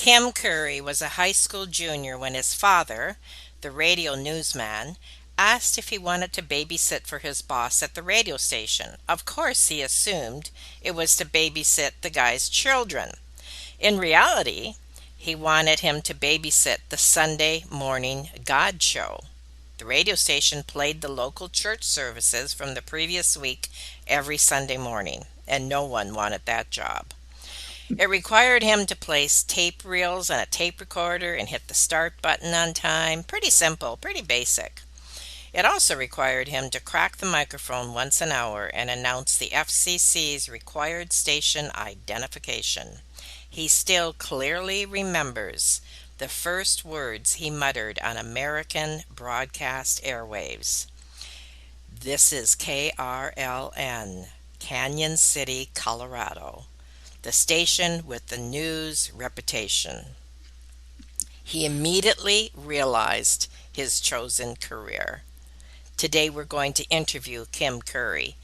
Kim Curry was a high school junior when his father, the radio newsman, asked if he wanted to babysit for his boss at the radio station. Of course, he assumed it was to babysit the guy's children. In reality, he wanted him to babysit the Sunday morning God show. The radio station played the local church services from the previous week every Sunday morning, and no one wanted that job. It required him to place tape reels on a tape recorder and hit the start button on time. Pretty simple, pretty basic. It also required him to crack the microphone once an hour and announce the FCC's required station identification. He still clearly remembers the first words he muttered on American broadcast airwaves. This is KRLN, Canyon City, Colorado, the station with the news reputation. He immediately realized his chosen career. Today we're going to interview Kim Curry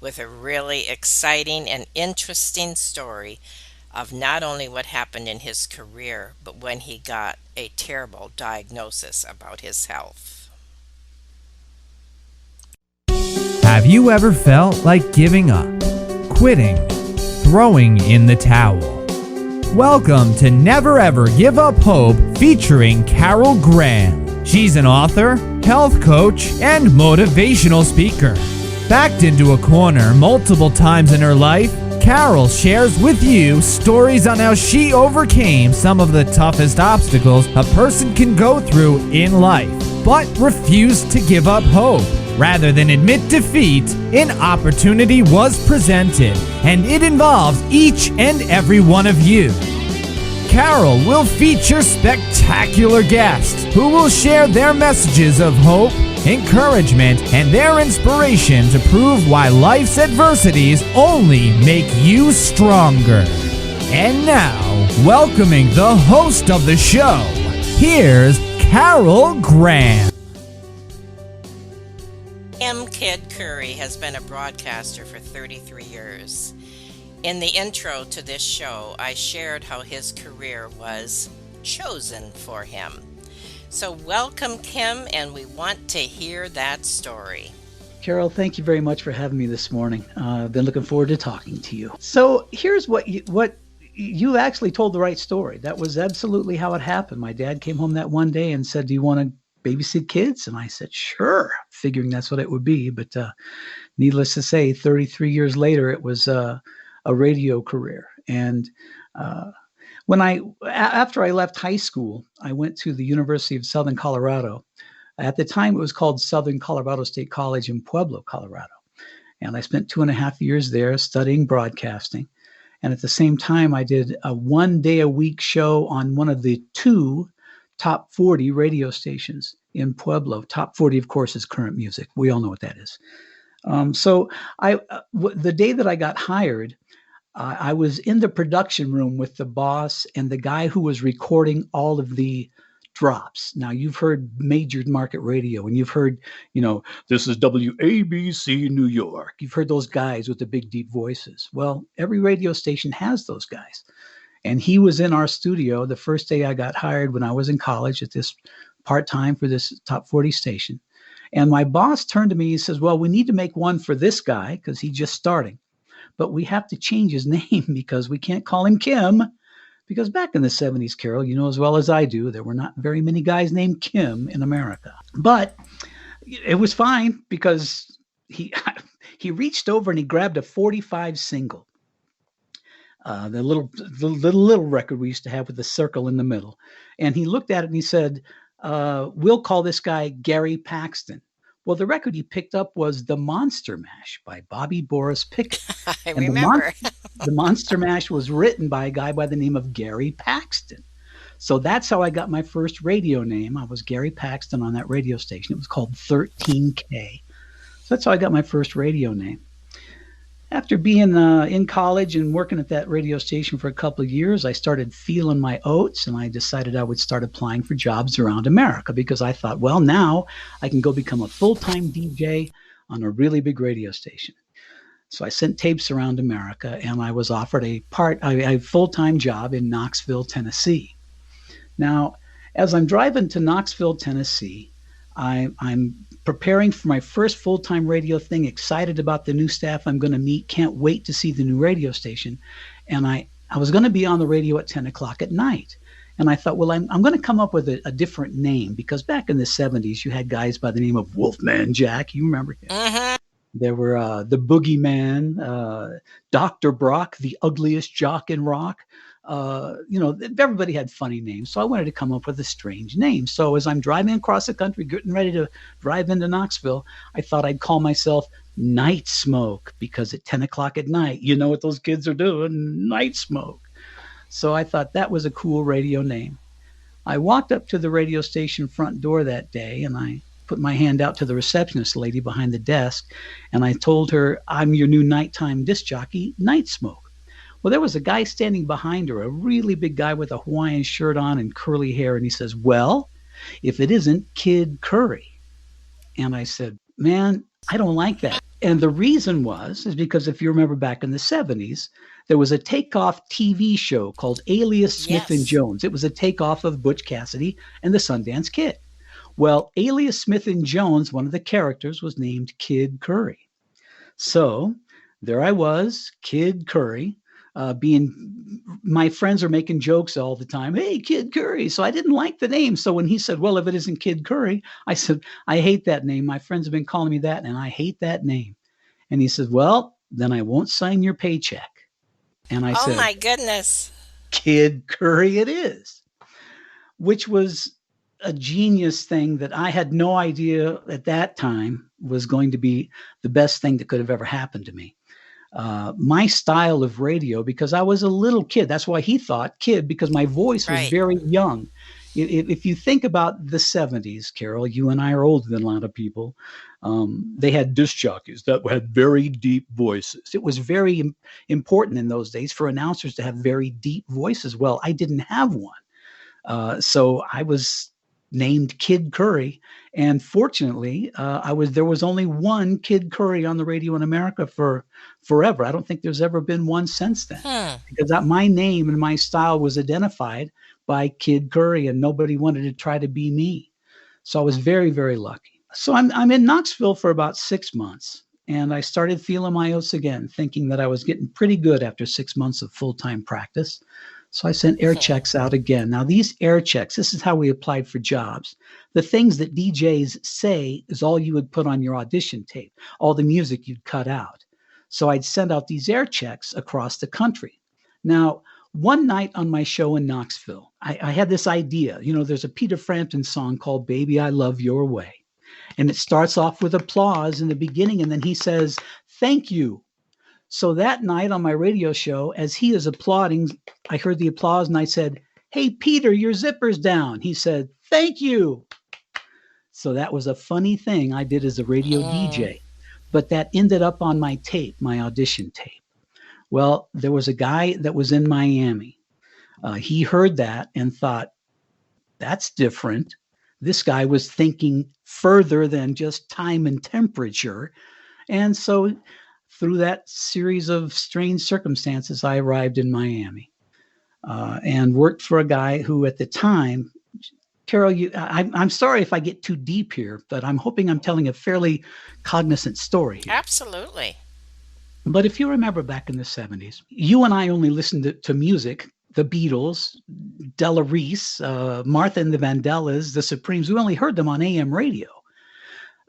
with a really exciting and interesting story of not only what happened in his career, but when he got a terrible diagnosis about his health. Have you ever felt like giving up, quitting, throwing in the towel? Welcome to Never Ever Give Up Hope featuring Carol Graham. She's an author, health coach, and motivational speaker. Backed into a corner multiple times in her life, Carol shares with you stories on how she overcame some of the toughest obstacles a person can go through in life, but refused to give up hope. Rather than admit defeat, an opportunity was presented, and it involves each and every one of you. Carol will feature spectacular guests who will share their messages of hope, encouragement, and their inspiration to prove why life's adversities only make you stronger. And now, welcoming the host of the show, here's Carol Graham. Kim Kid Curry has been a broadcaster for 33 years. In the intro to this show, I shared how his career was chosen for him. So welcome, Kim, and we want to hear that story. Carol, thank you very much for having me this morning. I've been looking forward to talking to you. So here's what you actually told the right story. That was absolutely how it happened. My dad came home that one day and said, "Do you want to babysit kids?" And I said, "Sure," figuring that's what it would be. But needless to say, 33 years later, it was a radio career. And after I left high school, I went to the University of Southern Colorado. At the time, it was called Southern Colorado State College in Pueblo, Colorado. And I spent 2.5 years there studying broadcasting. And at the same time, I did a 1-day-a-week show on one of the 2 top 40 radio stations in Pueblo. Top 40, of course, is current music. We all know what that is. So the day that I got hired, I was in the production room with the boss and the guy who was recording all of the drops. Now, you've heard major market radio, and you've heard, this is WABC New York. You've heard those guys with the big, deep voices. Well, every radio station has those guys. And he was in our studio the first day I got hired when I was in college at this part-time for this top 40 station. And my boss turned to me, he says, "Well, we need to make one for this guy because he's just starting. But we have to change his name because we can't call him Kim." Because back in the 70s, Carol, you know as well as I do, there were not very many guys named Kim in America. But it was fine because he reached over and he grabbed a 45 single. The little record we used to have with the circle in the middle. And he looked at it and he said, "We'll call this guy Gary Paxton." Well, the record he picked up was The Monster Mash by Bobby Boris Pickett. I remember. The Monster Mash was written by a guy by the name of Gary Paxton. So that's how I got my first radio name. I was Gary Paxton on that radio station. It was called 13K. So that's how I got my first radio name. After being in college and working at that radio station for a couple of years, I started feeling my oats, and I decided I would start applying for jobs around America because I thought, well, now I can go become a full-time DJ on a really big radio station. So I sent tapes around America, and I was offered a full-time job in Knoxville, Tennessee. Now, as I'm driving to Knoxville, Tennessee, I'm preparing for my first full time radio thing, excited about the new staff I'm going to meet, can't wait to see the new radio station. And I was going to be on the radio at 10 o'clock at night. And I thought, well, I'm going to come up with a different name because back in the 70s, you had guys by the name of Wolfman Jack. You remember him? Mm-hmm. There were the Boogeyman, Dr. Brock, the ugliest jock in rock. Everybody had funny names. So I wanted to come up with a strange name. So as I'm driving across the country, getting ready to drive into Knoxville, I thought I'd call myself Night Smoke because at 10 o'clock at night, you know what those kids are doing? Night Smoke. So I thought that was a cool radio name. I walked up to the radio station front door that day and I put my hand out to the receptionist lady behind the desk and I told her, I'm your new nighttime disc jockey, Night Smoke. Well, there was a guy standing behind her, a really big guy with a Hawaiian shirt on and curly hair. And he says, well, if it isn't Kid Curry. And I said, man, I don't like that. And the reason is because if you remember back in the 70s, there was a takeoff TV show called Alias Smith and Yes. Jones. It was a takeoff of Butch Cassidy and the Sundance Kid. Well, Alias Smith and Jones, one of the characters was named Kid Curry. So there I was, Kid Curry, my friends are making jokes all the time. Hey, Kid Curry. So I didn't like the name. So when he said, well, if it isn't Kid Curry, I said, I hate that name. My friends have been calling me that and I hate that name. And he said, well, then I won't sign your paycheck. And I Oh said, my goodness. Kid Curry it is, which was a genius thing that I had no idea at that time was going to be the best thing that could have ever happened to me. My style of radio, because I was a little kid, that's why he thought kid, because my voice was Right. very young. If you think about the 70s, Carol, you and I are older than a lot of people. They had disc jockeys that had very deep voices. It was very important in those days for announcers to have very deep voices. Well, I didn't have one. So I was named Kid Curry. And fortunately, there was only one Kid Curry on the radio in America for forever. I don't think there's ever been one since then Hmm. because my name and my style was identified by Kid Curry and nobody wanted to try to be me. So I was very, very lucky. So I'm in Knoxville for about 6 months and I started feeling my oats again, thinking that I was getting pretty good after 6 months of full-time practice. So I sent air Hmm. checks out again. Now, these air checks, this is how we applied for jobs. The things that DJs say is all you would put on your audition tape, all the music you'd cut out. So I'd send out these air checks across the country. Now, one night on my show in Knoxville, I had this idea. You know, there's a Peter Frampton song called Baby, I Love Your Way. And it starts off with applause in the beginning, and then he says, thank you. So that night on my radio show, as he is applauding, I heard the applause and I said, hey, Peter, your zipper's down. He said, thank you. So that was a funny thing I did as a radio Mm. DJ, but that ended up on my tape, my audition tape. Well, there was a guy that was in Miami. He heard that and thought, that's different. This guy was thinking further than just time and temperature. And so through that series of strange circumstances, I arrived in Miami and worked for a guy who at the time, Carol, I'm sorry if I get too deep here, but I'm hoping I'm telling a fairly cognizant story here. Absolutely. But if you remember back in the 70s, you and I only listened to music, the Beatles, Della Reese, Martha and the Vandellas, the Supremes. We only heard them on AM radio.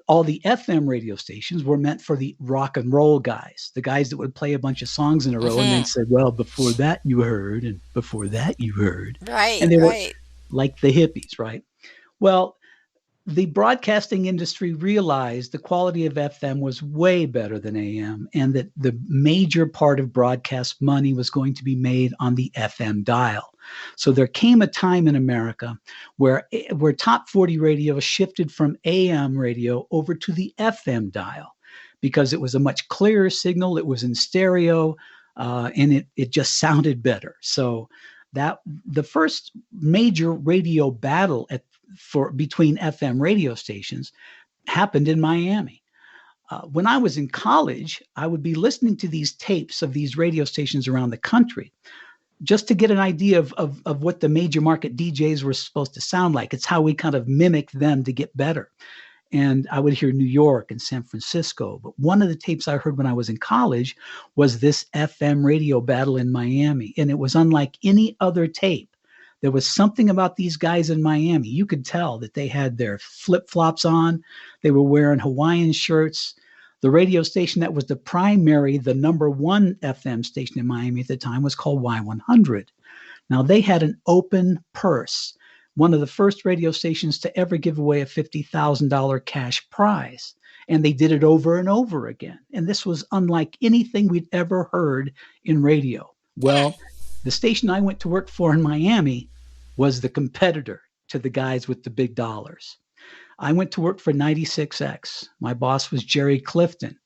All the FM radio stations were meant for the rock and roll guys, the guys that would play a bunch of songs in a row and then Hmm. say, well, before that you heard, and before that you heard. Right, And they were right. like the hippies, right? Well, the broadcasting industry realized the quality of FM was way better than AM and that the major part of broadcast money was going to be made on the FM dial. So there came a time in America where top 40 radio shifted from AM radio over to the FM dial because it was a much clearer signal. It was in stereo and it just sounded better. So that the first major radio battle between FM radio stations happened in Miami. When I was in college, I would be listening to these tapes of these radio stations around the country. just to get an idea of what the major market DJs were supposed to sound like. It's how we kind of mimicked them to get better. And I would hear New York and San Francisco. But one of the tapes I heard when I was in college was this FM radio battle in Miami. And it was unlike any other tape. There was something about these guys in Miami. You could tell that they had their flip-flops on. They were wearing Hawaiian shirts. The radio station that was the number one FM station in Miami at the time was called Y100. Now, they had an open purse, one of the first radio stations to ever give away a $50,000 cash prize. And they did it over and over again. And this was unlike anything we'd ever heard in radio. Well, the station I went to work for in Miami was the competitor to the guys with the big dollars. I went to work for 96X. My boss was Jerry Clifton.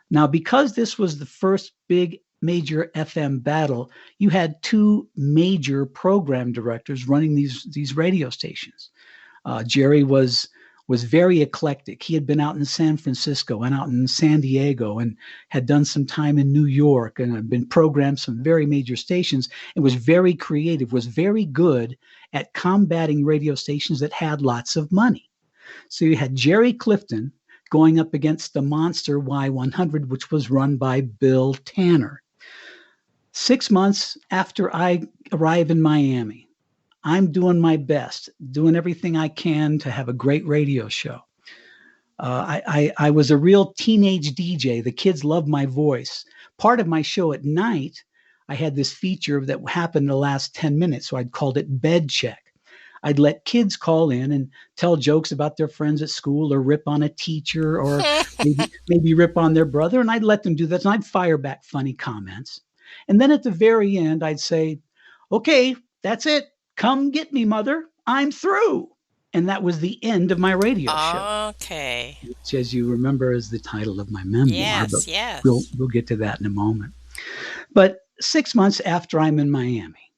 Now, because this was the first big major FM battle, you had two major program directors running these radio stations. Jerry was very eclectic. He had been out in San Francisco and out in San Diego and had done some time in New York and had been programmed some very major stations and was very creative, was very good at combating radio stations that had lots of money. So you had Jerry Clifton going up against the monster Y100, which was run by Bill Tanner. 6 months after I arrive in Miami, I'm doing my best, doing everything I can to have a great radio show. I was a real teenage DJ. The kids loved my voice. Part of my show at night, I had this feature that happened in the last 10 minutes, so I'd called it Bed Check. I'd let kids call in and tell jokes about their friends at school or rip on a teacher or maybe rip on their brother, and I'd let them do that, and I'd fire back funny comments. And then at the very end, I'd say, okay, that's it. Come get me, mother. I'm through. And that was the end of my radio show. Okay. Which, as you remember, is the title of my memoir. Yes, yes. We'll get to that in a moment. But 6 months after I'm in Miami,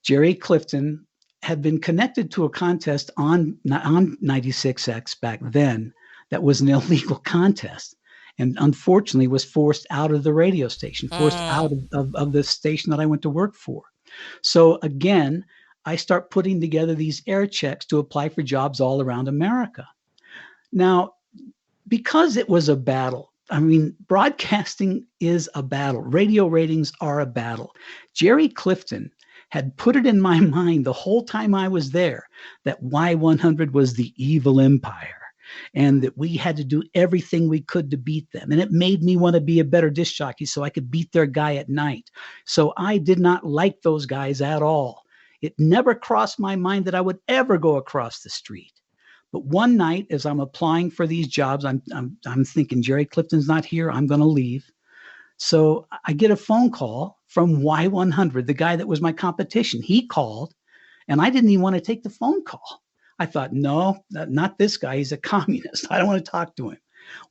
Jerry Clifton had been connected to a contest on 96X back then that was an illegal contest. And unfortunately was forced out of the radio station, forced out of the station that I went to work for. So again, I start putting together these air checks to apply for jobs all around America. Now, because it was a battle, I mean, broadcasting is a battle. Radio ratings are a battle. Jerry Clifton had put it in my mind the whole time I was there that Y100 was the evil empire and that we had to do everything we could to beat them. And it made me want to be a better disc jockey so I could beat their guy at night. So I did not like those guys at all. It never crossed my mind that I would ever go across the street. But one night, as I'm applying for these jobs, I'm thinking, Jerry Clifton's not here. I'm going to leave. So I get a phone call from Y100, the guy that was my competition. He called, and I didn't even want to take the phone call. I thought, no, not this guy. He's a communist. I don't want to talk to him.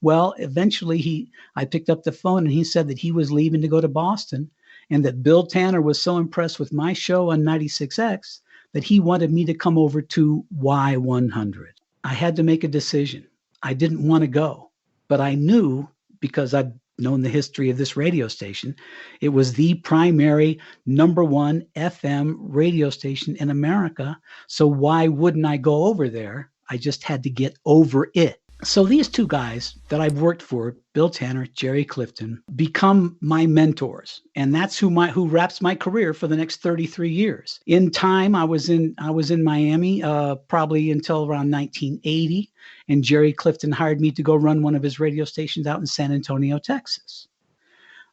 Well, eventually I picked up the phone, and he said that he was leaving to go to Boston, and that Bill Tanner was so impressed with my show on 96X that he wanted me to come over to Y100. I had to make a decision. I didn't want to go, but I knew, because I'd known the history of this radio station, it was the primary number one FM radio station in America. So why wouldn't I go over there? I just had to get over it. So these two guys that I've worked for, Bill Tanner, Jerry Clifton, become my mentors. And that's who wraps my career for the next 33 years. In time, I was in Miami probably until around 1980. And Jerry Clifton hired me to go run one of his radio stations out in San Antonio, Texas.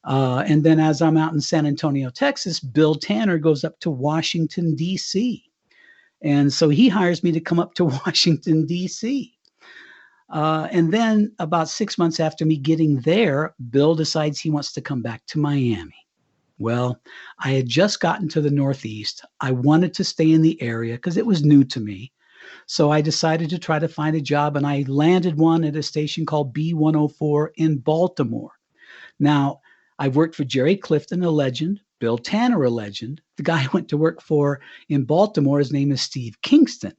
And then as I'm out in San Antonio, Texas, Bill Tanner goes up to Washington, D.C. And so he hires me to come up to Washington, D.C. And then about 6 months after me getting there, Bill decides he wants to come back to Miami. Well, I had just gotten to the Northeast. I wanted to stay in the area because it was new to me. So I decided to try to find a job, and I landed one at a station called B104 in Baltimore. Now, I've worked for Jerry Clifton, a legend, Bill Tanner, a legend. The guy I went to work for in Baltimore, his name is Steve Kingston.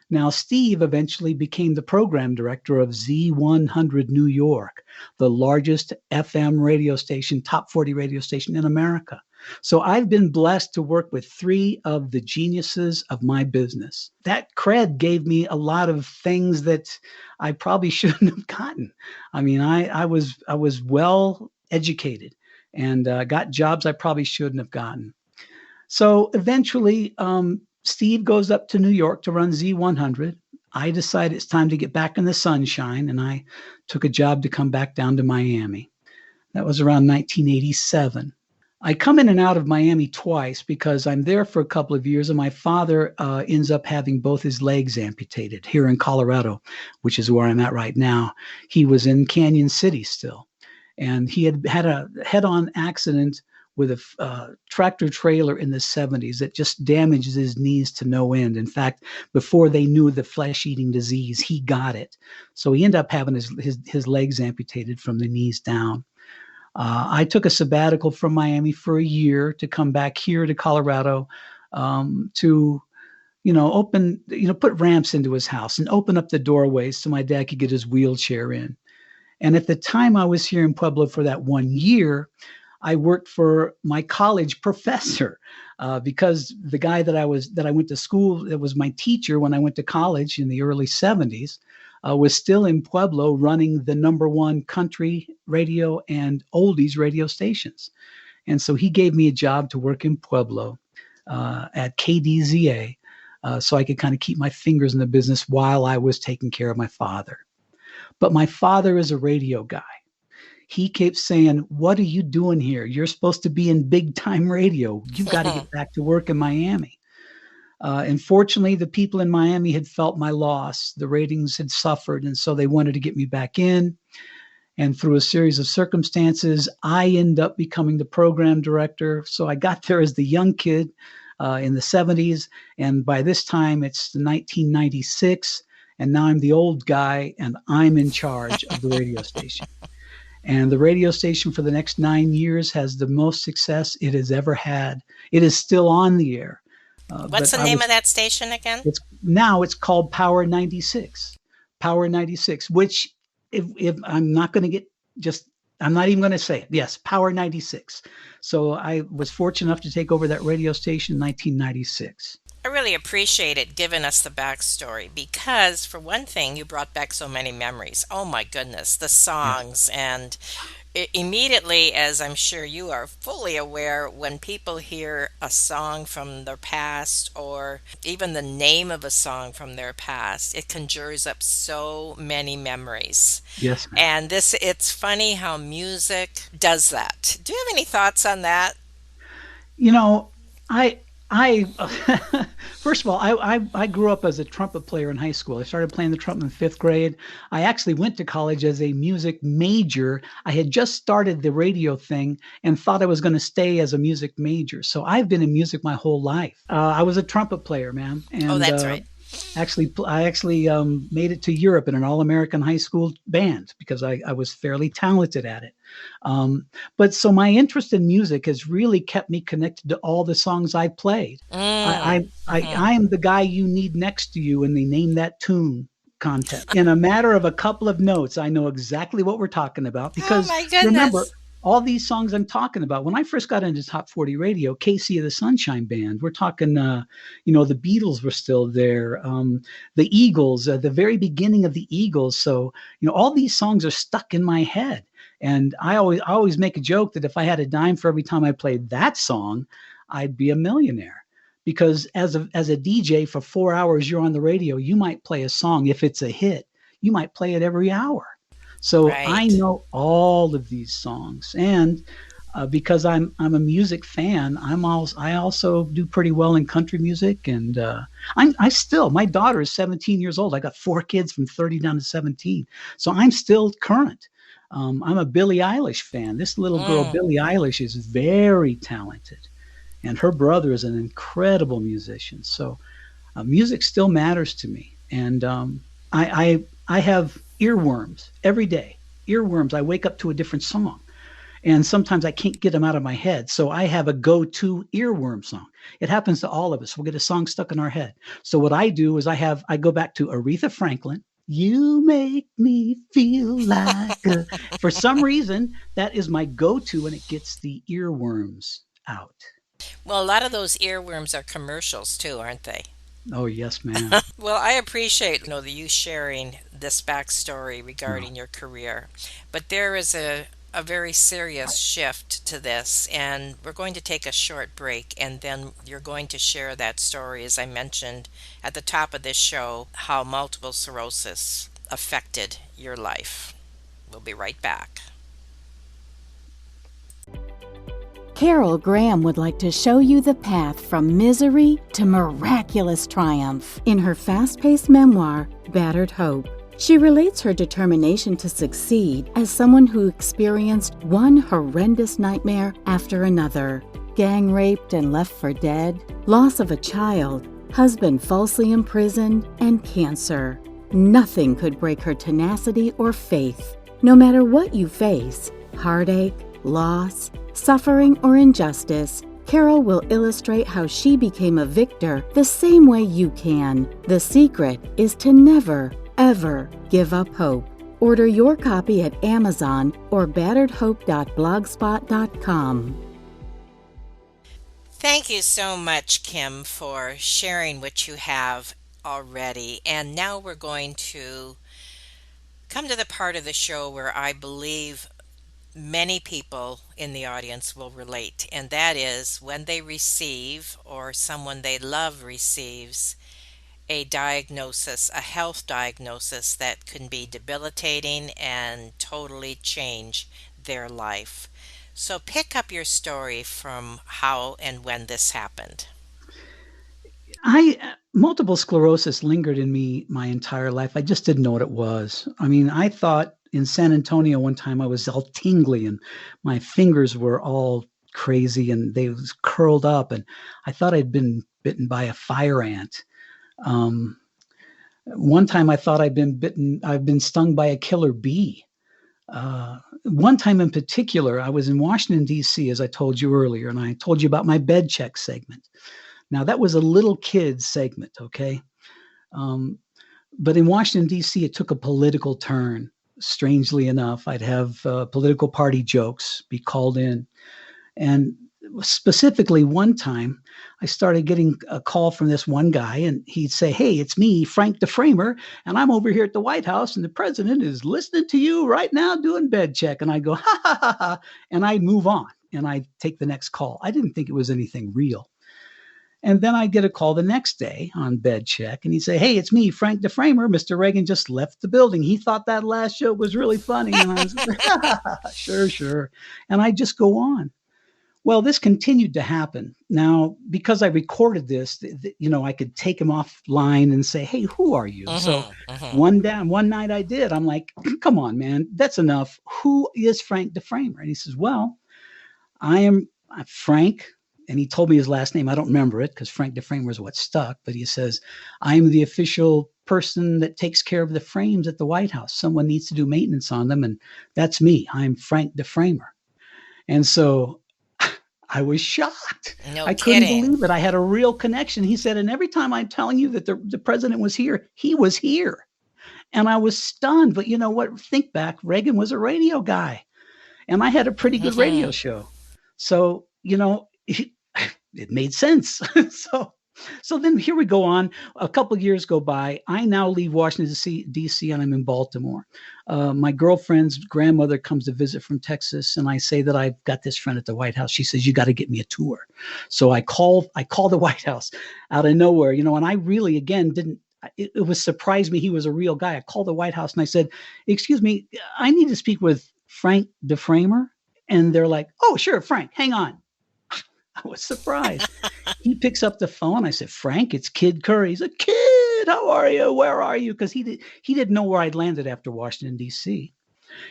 Now, Steve eventually became the program director of Z100 New York, the largest FM radio station, top 40 radio station in America. So I've been blessed to work with three of the geniuses of my business. That cred gave me a lot of things that I probably shouldn't have gotten. I mean, I was well educated and got jobs I probably shouldn't have gotten. So eventually, Steve goes up to New York to run Z100. I decided it's time to get back in the sunshine, and I took a job to come back down to Miami. That was around 1987. I come in and out of Miami twice because I'm there for a couple of years, and my father ends up having both his legs amputated here in Colorado, which is where I'm at right now. He was in Canyon City still, and he had had a head-on accident with a tractor trailer in the 70s that just damaged his knees to no end. In fact, before they knew the flesh-eating disease, he got it. So he ended up having his legs amputated from the knees down. I took a sabbatical from Miami for a year to come back here to Colorado to, put ramps into his house and open up the doorways so my dad could get his wheelchair in. And at the time I was here in Pueblo for that 1 year, I worked for my college professor because the guy that I went to school, that was my teacher when I went to college in the early 70s, was still in Pueblo running the #1 country radio and oldies radio stations. And so he gave me a job to work in Pueblo at KDZA so I could kind of keep my fingers in the business while I was taking care of my father. But my father is a radio guy. He kept saying, "What are you doing here? You're supposed to be in big time radio. You've got to get back to work in Miami." Unfortunately, the people in Miami had felt my loss. The ratings had suffered, and so they wanted to get me back in. And through a series of circumstances, I end up becoming the program director. So I got there as the young kid in the 70s. And by this time, it's 1996. And now I'm the old guy, and I'm in charge of the radio station. And the radio station for the next 9 years has the most success it has ever had. It is still on the air. What's the name of that station again? It's called Power 96. Power 96, which if I'm not going to I'm not even going to say it. Yes, Power 96. So I was fortunate enough to take over that radio station in 1996. I really appreciate it giving us the backstory because, for one thing, you brought back so many memories. Oh my goodness, the songs. And immediately, as I'm sure you are fully aware, when people hear a song from their past or even the name of a song from their past, it conjures up so many memories. Yes, ma'am. And it's funny how music does that. Do you have any thoughts on that? You know, I first of all, I grew up as a trumpet player in high school. I started playing the trumpet in 5th grade. I actually went to college as a music major. I had just started the radio thing and thought I was going to stay as a music major. So I've been in music my whole life. I was a trumpet player, man. And, Oh, that's right. I actually made it to Europe in an all-American high school band because I was fairly talented at it. But so my interest in music has really kept me connected to all the songs I played. I am the guy you need next to you when they name that tune contest. In a matter of a couple of notes, I know exactly what we're talking about because Oh my goodness. remember, all these songs I'm talking about, when I first got into Top 40 Radio, Casey of the Sunshine Band, we're talking, the Beatles were still there, the Eagles, the very beginning of the Eagles. So, all these songs are stuck in my head. And I always make a joke that if I had a dime for every time I played that song, I'd be a millionaire. Because as a DJ for 4 hours, you're on the radio, you might play a song. If it's a hit, you might play it every hour. So Right. I know all of these songs, and because I'm a music fan, I also do pretty well in country music, and my daughter is 17 years old. I got 4 kids from 30 down to 17, so I'm still current. I'm a Billie Eilish fan. This little girl, Billie Eilish, is very talented, and her brother is an incredible musician. So music still matters to me, and I have earworms every day. Earworms. I wake up to a different song, and sometimes I can't get them out of my head. So I have a go-to earworm song. It happens to all of us. We'll get a song stuck in our head. So what I do is I go back to Aretha Franklin. You make me feel like for some reason, that is my go-to, and it gets the earworms out. Well, a lot of those earworms are commercials too, aren't they? Oh, yes, ma'am. Well, I appreciate you sharing this backstory No. regarding your career, but there is a very serious shift to this, and we're going to take a short break, and then you're going to share that story, as I mentioned at the top of this show, how multiple sclerosis affected your life. We'll be right back. Carol Graham would like to show you the path from misery to miraculous triumph in her fast-paced memoir, Battered Hope. She relates her determination to succeed as someone who experienced one horrendous nightmare after another. Gang raped and left for dead, loss of a child, husband falsely imprisoned, and cancer. Nothing could break her tenacity or faith. No matter what you face, heartache, loss, suffering, or injustice, Carol will illustrate how she became a victor the same way you can. The secret is to never, ever give up hope. Order your copy at Amazon or batteredhope.blogspot.com. Thank you so much, Kim, for sharing what you have already. And now we're going to come to the part of the show where I believe many people in the audience will relate, and that is when they receive, or someone they love receives, a diagnosis, a health diagnosis that can be debilitating and totally change their life. So pick up your story from how and when this happened. Multiple sclerosis lingered in me my entire life. I just didn't know what it was. I mean, I thought in San Antonio one time I was all tingly and my fingers were all crazy and they was curled up, and I thought I'd been bitten by a fire ant. Um, One time I thought I've been stung by a killer bee. One time in particular, I was in Washington, D.C., as I told you earlier, and I told you about my bed check segment. Now, that was a little kid's segment, okay? Um, but in Washington, D.C., it took a political turn. Strangely enough, I'd have political party jokes be called in. And specifically, one time, I started getting a call from this one guy, and he'd say, "Hey, it's me, Frank the Framer, and I'm over here at the White House, and the president is listening to you right now doing bed check." And I'd go, "Ha, ha, ha, ha," and I'd move on, and I'd take the next call. I didn't think it was anything real. And then I'd get a call the next day on bed check, and he'd say, "Hey, it's me, Frank the Framer. Mr. Reagan just left the building. He thought that last joke was really funny." And I was like, "Sure, sure." And I'd just go on. Well, this continued to happen. Now, because I recorded this, I could take him offline and say, "Hey, who are you?" So one night I did. I'm like, "Come on, man, that's enough. Who is Frank the Framer?" And he says, "Well, I am Frank." And he told me his last name. I don't remember it because Frank the Framer is what stuck. But he says, "I am the official person that takes care of the frames at the White House. Someone needs to do maintenance on them. And that's me. I'm Frank the Framer." And so I was shocked. No I couldn't kidding. believe it. I had a real connection. He said, "And every time I'm telling you that the president was here, he was here." And I was stunned. But you know what? Think back. Reagan was a radio guy, and I had a pretty good radio Hmm. show. So, it made sense. so, so then here we go on. A couple of years go by. I now leave Washington, D.C., and I'm in Baltimore. My girlfriend's grandmother comes to visit from Texas, and I say that I've got this friend at the White House. She says, "You got to get me a tour." So I call the White House out of nowhere, and I really, again, didn't. It was surprised me he was a real guy. I called the White House and I said, "Excuse me, I need to speak with Frank the Framer." And they're like, "Oh, sure, Frank, hang on." I was surprised. He picks up the phone. I said, "Frank, it's Kid Curry." He's like, "Kid, how are you? Where are you?" Because he didn't know where I'd landed after Washington, D.C.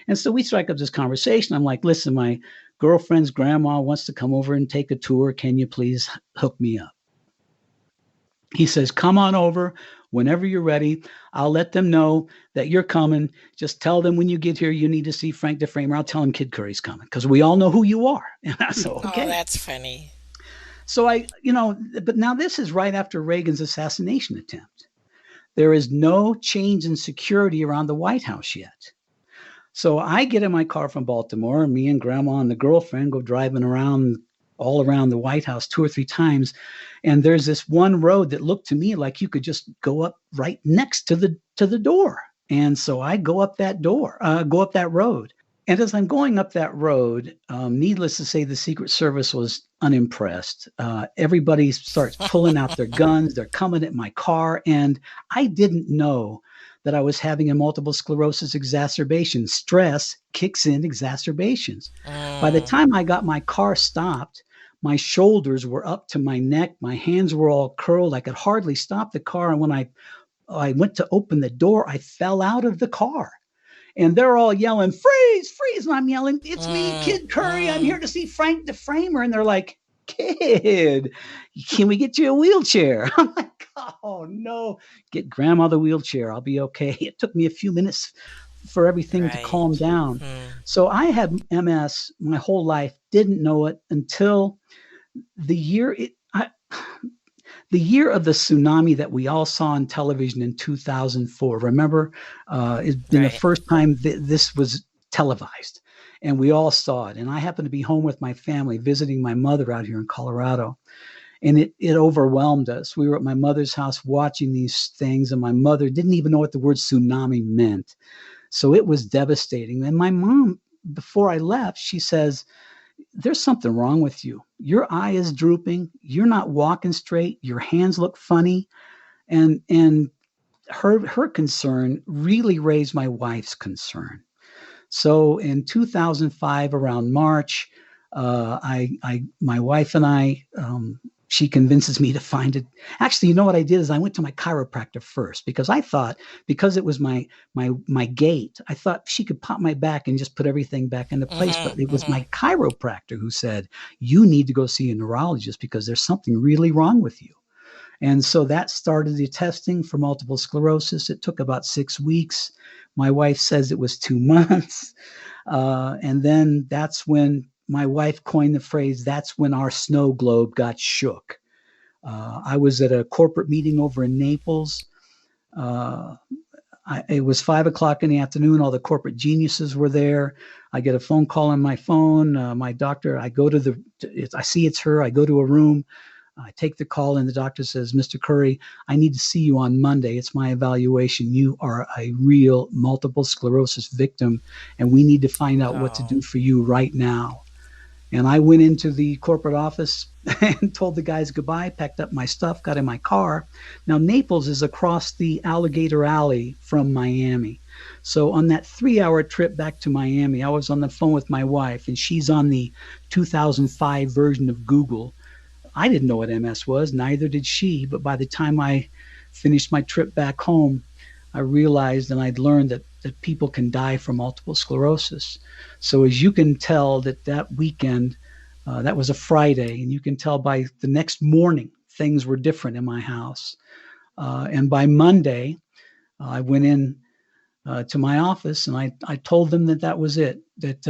And so we strike up this conversation. I'm like, "Listen, my girlfriend's grandma wants to come over and take a tour. Can you please hook me up?" He says, "Come on over whenever you're ready. I'll let them know that you're coming. Just tell them when you get here you need to see Frank the Framer. I'll tell them Kid Curry's coming because we all know who you are." And I said, Oh, "Okay." that's funny. So but now this is right after Reagan's assassination attempt. There is no change in security around the White House yet. So I get in my car from Baltimore, and me and grandma and the girlfriend go driving around all around the White House 2 or 3 times. And there's this one road that looked to me like you could just go up right next to the door. And so I go up that road. And as I'm going up that road, needless to say, the Secret Service was unimpressed. Everybody starts pulling out their guns. They're coming at my car. And I didn't know that I was having a multiple sclerosis exacerbation. Stress kicks in exacerbations. By the Mm, time I got my car stopped, my shoulders were up to my neck. My hands were all curled. I could hardly stop the car. And when I went to open the door, I fell out of the car. And they're all yelling, freeze, freeze. And I'm yelling, it's me, mm, Kid Curry. I'm mm. here to see Frank the Framer. And they're like, Kid, can we get you a wheelchair? I'm like, oh no, get grandma the wheelchair. I'll be okay. It took me a few minutes for everything to calm Right. down. Hmm. So I had MS my whole life, didn't know it until the year it, I, the year of the tsunami that we all saw on television in 2004. Remember, it's been the Right. first time this was televised, and we all saw it. And I happened to be home with my family visiting my mother out here in Colorado, and it overwhelmed us. We were at my mother's house watching these things, and my mother didn't even know what the word tsunami meant. So it was devastating. And my mom, before I left, she says, there's something wrong with you. Your eye is drooping. You're not walking straight. Your hands look funny. And her concern really raised my wife's concern. So in 2005, around March, my wife and I, she convinces me to find it. Actually, you know what I did is I went to my chiropractor first because I thought because it was my gait, I thought she could pop my back and just put everything back into place. Hmm. But it was Hmm. my chiropractor who said, "You need to go see a neurologist because there's something really wrong with you." And so that started the testing for multiple sclerosis. It took about 6 weeks. My wife says it was 2 months. And then that's when my wife coined the phrase, that's when our snow globe got shook. I was at a corporate meeting over in Naples. Uh, it was 5 o'clock in the afternoon. All the corporate geniuses were there. I get a phone call on my phone. My doctor, I see it's her. I go to a room. I take the call, and the doctor says, Mr. Curry, I need to see you on Monday. It's my evaluation. You are a real multiple sclerosis victim, and we need to find out what to Oh, do for you right now. And I went into the corporate office and told the guys goodbye, packed up my stuff, got in my car. Now, Naples is across the Alligator Alley from Miami. So on that 3 hour trip back to Miami, I was on the phone with my wife, and she's on the 2005 version of Google. I didn't know what MS was, neither did she. But by the time I finished my trip back home, I realized and I'd learned that people can die from multiple sclerosis. So as you can tell, that weekend, that was a Friday, and you can tell by the next morning things were different in my house. And by Monday, I went in to my office and I told them that was it. That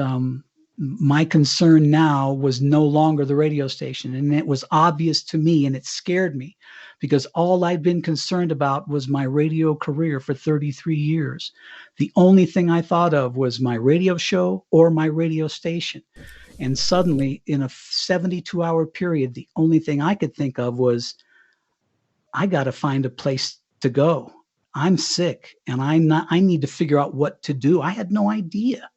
my concern now was no longer the radio station. And it was obvious to me and it scared me because all I'd been concerned about was my radio career for 33 years. The only thing I thought of was my radio show or my radio station. And suddenly, in a 72-hour period, the only thing I could think of was I got to find a place to go. I'm sick and I need to figure out what to do. I had no idea.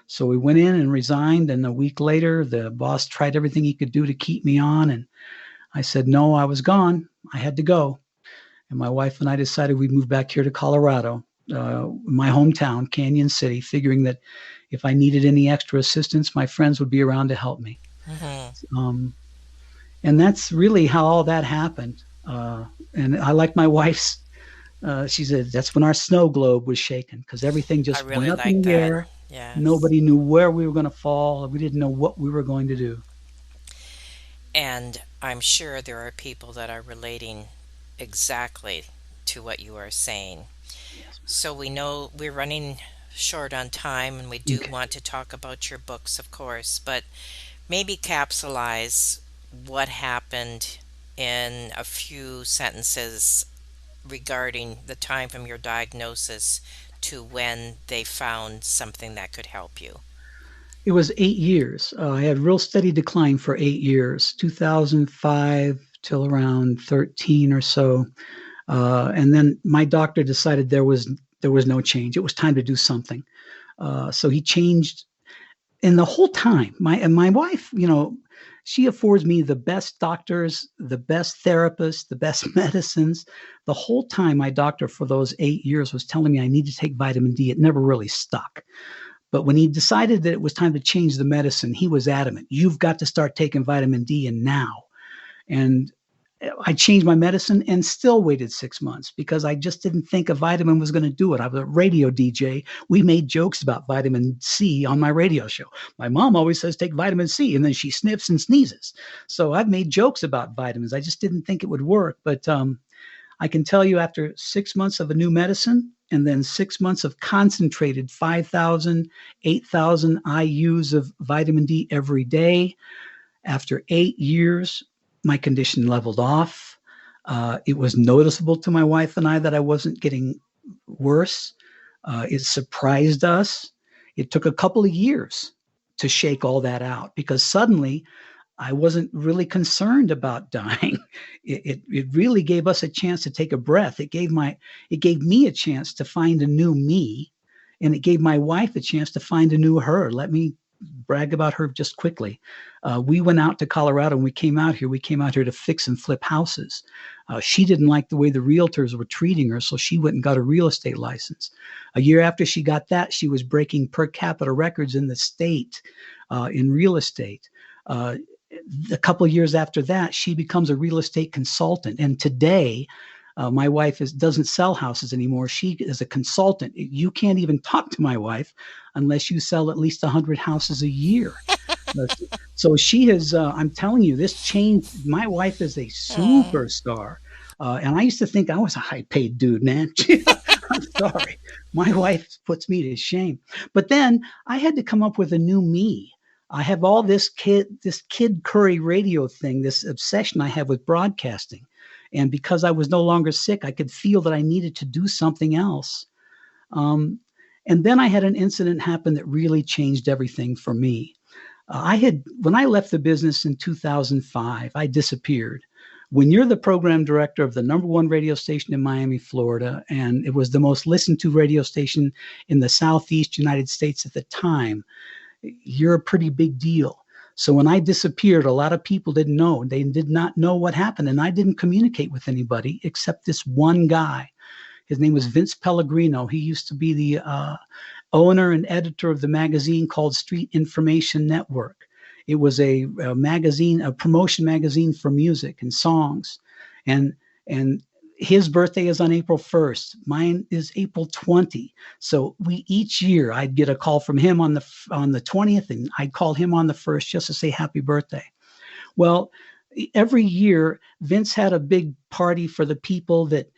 So we went in and resigned. And a week later, the boss tried everything he could do to keep me on. And I said, no, I was gone. I had to go. And my wife and I decided we'd move back here to Colorado, my hometown, Canyon City, figuring that if I needed any extra assistance, my friends would be around to help me. hmm. Um, and that's really how all that happened. And I like my wife's, she said, that's when our snow globe was shaken because everything I just went really up like in the that. air. Yes. Nobody knew where we were going to fall. We didn't know what we were going to do. And I'm sure there are people that are relating exactly to what you are saying. Yes. So we know we're running short on time and we do Okay. want to talk about your books, of course, but maybe capsulize what happened in a few sentences regarding the time from your diagnosis to when they found something that could help you. It was 8 years. I had real steady decline for 8 years, 2005 till around 13 or so. And then my doctor decided there was no change. It was time to do something. So he changed. And the whole time, my wife, she affords me the best doctors, the best therapists, the best medicines. The whole time, my doctor for those 8 years was telling me I need to take vitamin D. It never really stuck. But when he decided that it was time to change the medicine, he was adamant. You've got to start taking vitamin D and now. And I changed my medicine and still waited 6 months because I just didn't think a vitamin was going to do it. I was a radio DJ. We made jokes about vitamin C on my radio show. My mom always says, take vitamin C, and then she sniffs and sneezes. So I've made jokes about vitamins. I just didn't think it would work. But I can tell you after 6 months of a new medicine and then 6 months of concentrated 5,000, 8,000 IUs of vitamin D every day, after 8 years, my condition leveled off. It was noticeable to my wife and I that I wasn't getting worse. It surprised us. It took a couple of years to shake all that out because suddenly I wasn't really concerned about dying. It really gave us a chance to take a breath. It gave me a chance to find a new me, and it gave my wife a chance to find a new her. Let me brag about her just quickly. We went out to Colorado and we came out here to fix and flip houses. She didn't like the way the realtors were treating her, so she went and got a real estate license. A year after she got that, she was breaking per capita records in the state in real estate. A couple of years after that, she becomes a real estate consultant. And today, my wife doesn't sell houses anymore. She is a consultant. You can't even talk to my wife unless you sell at least 100 houses a year. So she has, I'm telling you, this changed. My wife is a superstar. And I used to think I was a high-paid dude, man. I'm sorry. My wife puts me to shame. But then I had to come up with a new me. I have all this Kid Curry radio thing, this obsession I have with broadcasting. And because I was no longer sick, I could feel that I needed to do something else. And then I had an incident happen that really changed everything for me. When I left the business in 2005, I disappeared. When you're the program director of the #1 radio station in Miami, Florida, and it was the most listened to radio station in the Southeast United States at the time, you're a pretty big deal. So when I disappeared, a lot of people didn't know. They did not know what happened. And I didn't communicate with anybody except this one guy. His name was Vince Pellegrino. He used to be the owner and editor of the magazine called Street Information Network. It was a magazine, a promotion magazine for music and songs. And his birthday is on April 1st. Mine is April 20. So each year I'd get a call from him on the 20th, and I'd call him on the 1st just to say happy birthday. Well, every year Vince had a big party for the people that,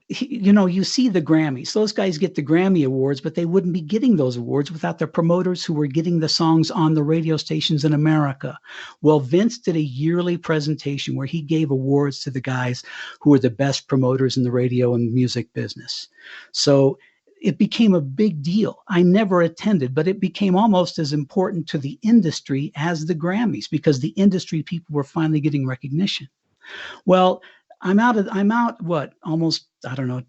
you see the Grammys. Those guys get the Grammy Awards, but they wouldn't be getting those awards without their promoters who were getting the songs on the radio stations in America. Well, Vince did a yearly presentation where he gave awards to the guys who were the best promoters in the radio and music business. So it became a big deal. I never attended, but it became almost as important to the industry as the Grammys because the industry people were finally getting recognition. Well, I'm out almost,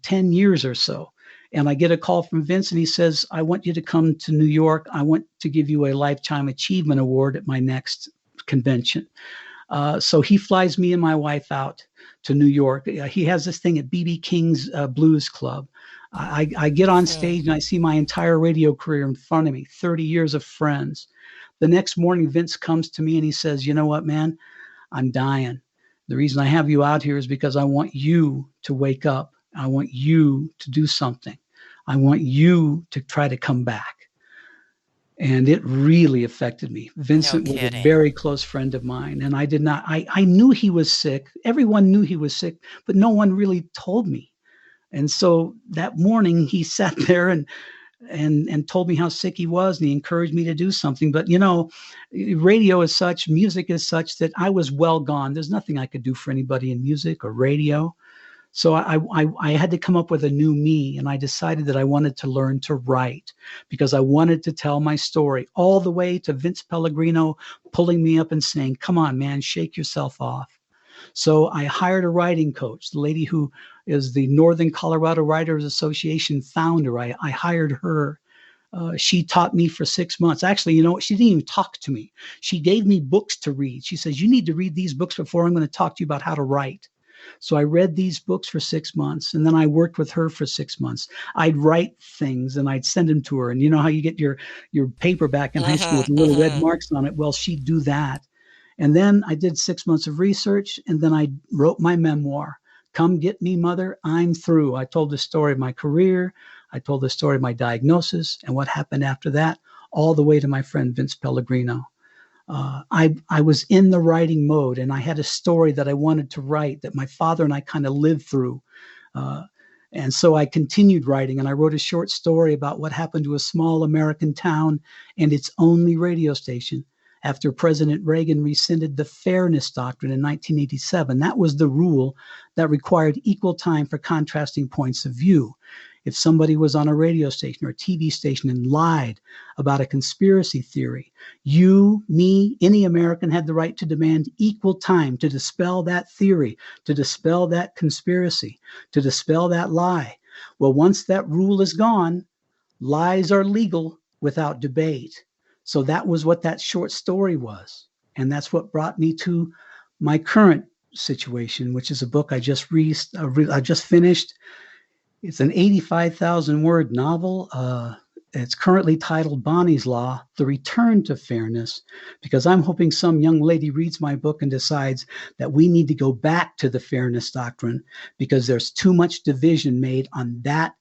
10 years or so. And I get a call from Vince and he says, I want you to come to New York. I want to give you a Lifetime Achievement Award at my next convention. So he flies me and my wife out to New York. He has this thing at B.B. King's Blues Club. I get on stage and I see my entire radio career in front of me, 30 years of friends. The next morning, Vince comes to me and he says, you know what, man, I'm dying. The reason I have you out here is because I want you to wake up. I want you to do something. I want you to try to come back. And it really affected me. Vincent was a very close friend of mine. And I knew he was sick. Everyone knew he was sick, but no one really told me. And so that morning he sat there and told me how sick he was, and he encouraged me to do something. But, radio is such, music is such that I was well gone. There's nothing I could do for anybody in music or radio. So I had to come up with a new me, and I decided that I wanted to learn to write because I wanted to tell my story all the way to Vince Pellegrino pulling me up and saying, "Come on, man, shake yourself off." So I hired a writing coach, the lady who is the Northern Colorado Writers Association founder. I hired her. She taught me for 6 months. Actually, you know what? She didn't even talk to me. She gave me books to read. She says, "You need to read these books before I'm going to talk to you about how to write." So I read these books for 6 months, and then I worked with her for 6 months. I'd write things and I'd send them to her. And you know how you get your paper back in high school with little red marks on it? Well, she'd do that. And then I did 6 months of research, and then I wrote my memoir, Come Get Me, Mother, I'm Through. I told the story of my career. I told the story of my diagnosis and what happened after that, all the way to my friend Vince Pellegrino. I was in the writing mode, and I had a story that I wanted to write that my father and I kind of lived through. Uh, and so I continued writing, and I wrote a short story about what happened to a small American town and its only radio station after President Reagan rescinded the Fairness Doctrine in 1987. That was the rule that required equal time for contrasting points of view. If somebody was on a radio station or a TV station and lied about a conspiracy theory, you, me, any American had the right to demand equal time to dispel that theory, to dispel that conspiracy, to dispel that lie. Well, once that rule is gone, lies are legal without debate. So that was what that short story was. And that's what brought me to my current situation, which is a book I just finished. It's an 85,000 word novel. It's currently titled Bonnie's Law, The Return to Fairness, because I'm hoping some young lady reads my book and decides that we need to go back to the Fairness Doctrine because there's too much division made on that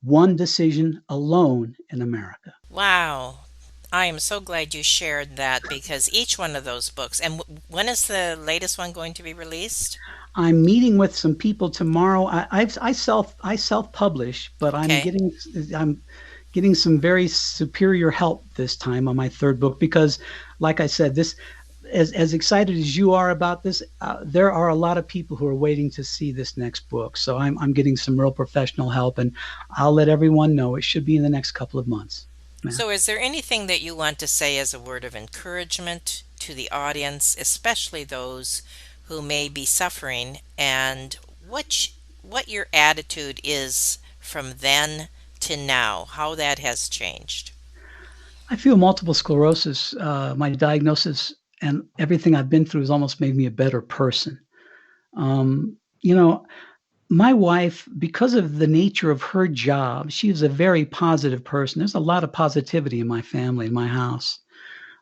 one decision alone in America. Wow. I am so glad you shared that because each one of those books, and when is the latest one going to be released? I'm meeting with some people tomorrow. I self publish, but Okay. I'm getting some very superior help this time on my third book because, like I said, this as excited as you are about this, there are a lot of people who are waiting to see this next book. So I'm getting some real professional help, and I'll let everyone know it should be in the next couple of months. Yeah. So, is there anything that you want to say as a word of encouragement to the audience, especially those who may be suffering, and what your attitude is from then to now, how that has changed? I feel multiple sclerosis. My diagnosis and everything I've been through has almost made me a better person. You know, my wife, because of the nature of her job, she is a very positive person. There's a lot of positivity in my family, in my house.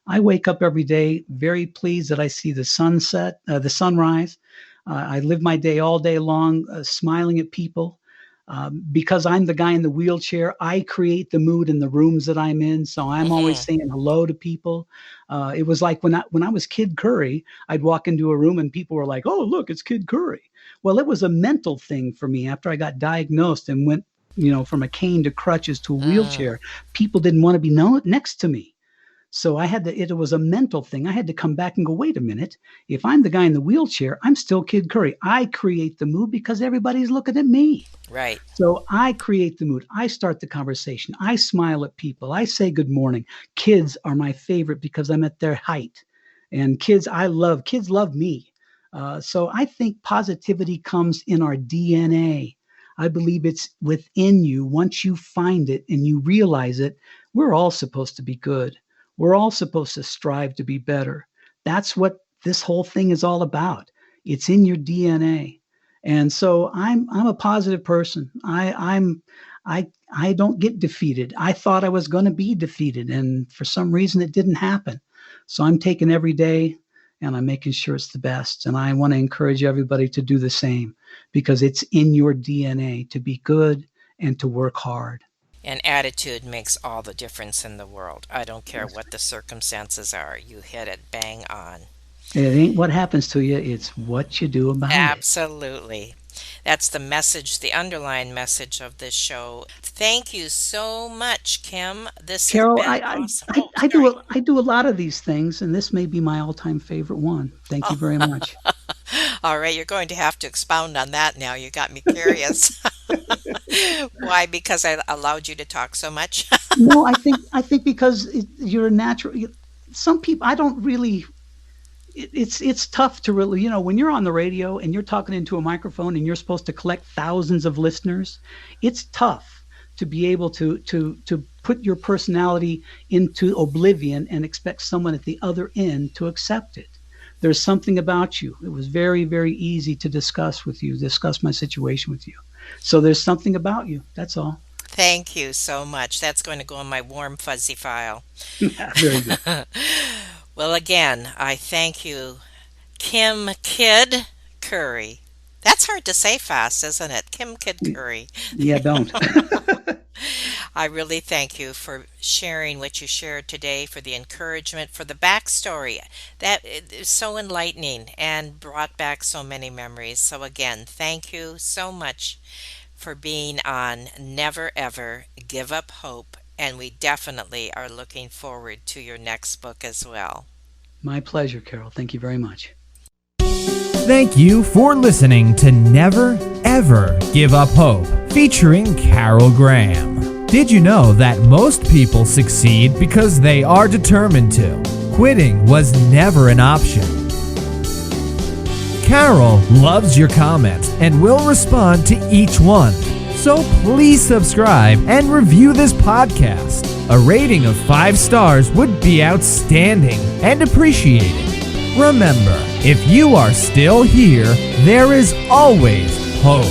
I wake up every day very pleased that I see the sunset, the sunrise. I live my day all day long, smiling at people. Because I'm the guy in the wheelchair, I create the mood in the rooms that I'm in. So I'm always Hmm. saying hello to people. It was like when I was Kid Curry, I'd walk into a room and people were like, "Oh, look, it's Kid Curry." Well, it was a mental thing for me after I got diagnosed and went, from a cane to crutches to a Mm, wheelchair. People didn't want to be next to me. So it was a mental thing. I had to come back and go, wait a minute. If I'm the guy in the wheelchair, I'm still Kid Curry. I create the mood because everybody's looking at me. right. So I create the mood. I start the conversation. I smile at people. I say good morning. Kids are my favorite because I'm at their height. And kids love me. So I think positivity comes in our DNA. I believe it's within you. Once you find it and you realize it, we're all supposed to be good. We're all supposed to strive to be better. That's what this whole thing is all about. It's in your DNA. And so I'm a positive person. I don't get defeated. I thought I was going to be defeated, and for some reason it didn't happen. So I'm taking every day and I'm making sure it's the best. And I want to encourage everybody to do the same because it's in your DNA to be good and to work hard. And attitude makes all the difference in the world. I don't care Yes. what the circumstances are. You hit it bang on. It ain't what happens to you, it's what you do about it. Absolutely. That's the message, the underlying message of this show. Thank you so much, Kim. This has Carol, been awesome. Oh, sorry. I do a lot of these things, and this may be my all-time favorite one. Thank you very much. All right, you're going to have to expound on that now. You got me curious. Why? Because I allowed you to talk so much? No, I think because you're a natural. Some people, I don't really. It's tough to really, when you're on the radio and you're talking into a microphone and you're supposed to collect thousands of listeners, it's tough to be able to put your personality into oblivion and expect someone at the other end to accept it. There's something about you. It was very, very easy to discuss my situation with you. So there's something about you. That's all. Thank you so much. That's going to go in my warm, fuzzy file. Very good. Well, again, I thank you, Kim Kid Curry. That's hard to say fast, isn't it? Kim Kid Curry. Yeah, don't. I really thank you for sharing what you shared today, for the encouragement, for the backstory. That is so enlightening and brought back so many memories. So again, thank you so much for being on Never Ever Give Up Hope. And we definitely are looking forward to your next book as well. My pleasure, Carol. Thank you very much. Thank you for listening to Never Ever Give Up Hope, featuring Carol Graham. Did you know that most people succeed because they are determined to? Quitting was never an option. Carol loves your comments and will respond to each one. So please subscribe and review this podcast. A rating of 5 stars would be outstanding and appreciated. Remember, if you are still here, there is always hope.